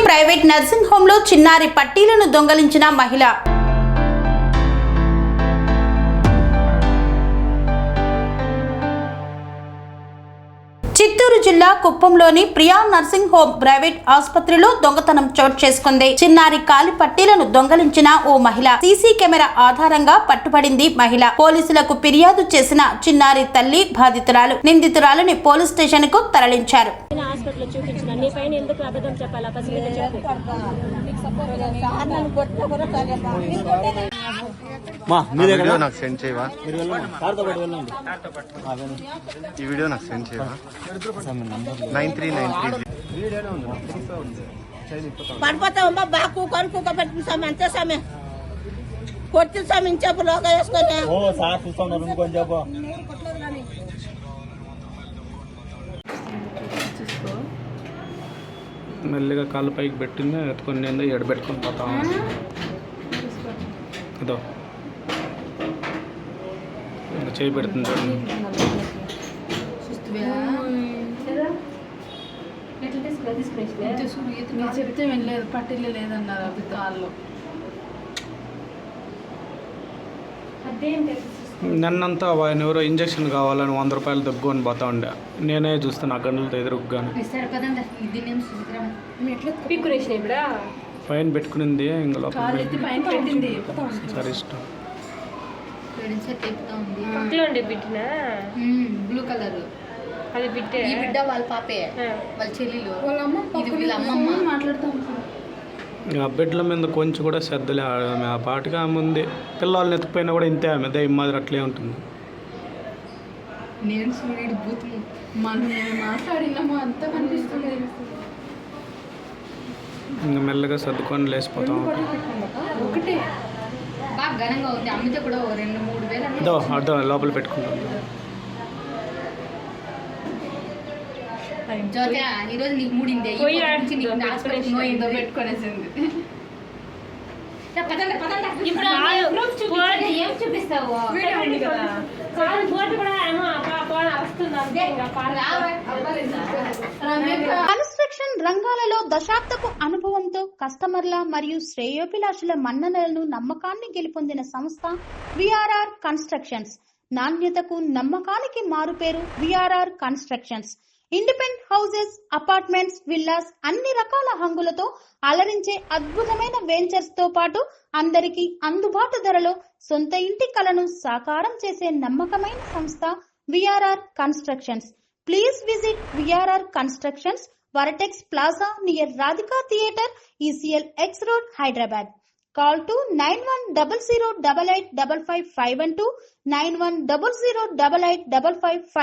Private nursing home లో చిన్నారి పట్టీలను దొంగలించిన మహిళ. చిత్తూరు జిల్లా కుప్పంలోని ప్రియా నర్సింగ్ హోమ్ ప్రైవేట్ ఆసుపత్రిలో దొంగతనం చోటు చేసుకుంది. చిన్నారి కాలి పట్టీలను దొంగలించిన ఓ మహిళ సీసీ కెమెరా ఆధారంగా పట్టుబడింది మహిళ. పోలీసులకు ఫిర్యాదు చేసిన చిన్నారి తల్లి బాధితురాలు నిందితురాలని పోలీస్ స్టేషన్ కు తరలించారు. నాకు సెండ్ చేయవా? ఈ వీడియో నాకు సెండ్ చేయవా? 9393 పడిపోతామమ్మా. బాగా కూకొని కూక పెట్టుకుని అంతే సమయం కొట్టి సమయం చెప్పు లోక వేసుకొని మెల్లిగా కాళ్ళు పైకి పెట్టింది, ఎత్తుకొని ఎడబెట్టుకొని పోతా ఇదో చేయి పెడుతుంది. చెప్తే వెళ్ళలేదు, పట్టిల్లు లేదన్నారు అది కాళ్ళు. నన్నంతా ఆయన ఎవరో ఇంజక్షన్ కావాలని 100 రూపాయలు దగ్గుకొని పోతా ఉండే. నేనే చూస్తాను ఆ గంటలతో ఎదురుగాను పైన పెట్టుకునింది. ఇంకా సరే ఇష్టం బ్లూ కలర్ అది బిడ్డ వాళ్ళ పాపే, వాళ్ళ చెల్లెలు, వాళ్ళ అమ్మమ్మ మాట్లాడుతూ ఆ బిడ్డల మీద కొంచెం కూడా శ్రద్ధలే. ఆమె ఆ పాటిగా ఆమె ఉంది. పిల్లల్ని ఎత్తుకుపోయినా కూడా ఇంతే, ఆమె దయ్యం మాదిరి అట్లే ఉంటుంది. నేను సూర్యుడు బూతులు మనం మాట్లాడినాము అంతా కనిపిస్తుంది. ఇంకా మెల్లగా సర్దుకొని లేచిపోతాం. ఒకటే బాగా ఘనంగా ఉంది. అమ్మితే కూడా 2-3 వేలు అర్థం లోపల పెట్టుకుంటాం. ఈరోజు నీకు మూడింది పెట్టుకొనేసింది. ఏం చూపిస్తావు? కన్స్ట్రక్షన్ రంగాలలో దశాబ్దపు అనుభవంతో కస్టమర్ల మరియు శ్రేయోభిలాషుల మన్ననలను నమ్మకాన్ని గెలుపొందిన సంస్థ విఆర్ఆర్ కన్స్ట్రక్షన్స్. నాణ్యతకు నమ్మకానికి మారుపేరు VRR constructions. Independent houses, apartments, villas అన్ని రకాల హంగులతో అలరించే అద్భుతమైన వెంచర్స్ తో పాటు అందరికీ అందుబాటు ధరలో సొంత ఇంటి కలను సాకారం చేసే నమ్మకమైన సంస్థ VRR constructions. Please visit VRR constructions, వరటెక్స్ plaza near Radhika theatre, ECL X Road, Hyderabad. Call to 910088555512 9100885555.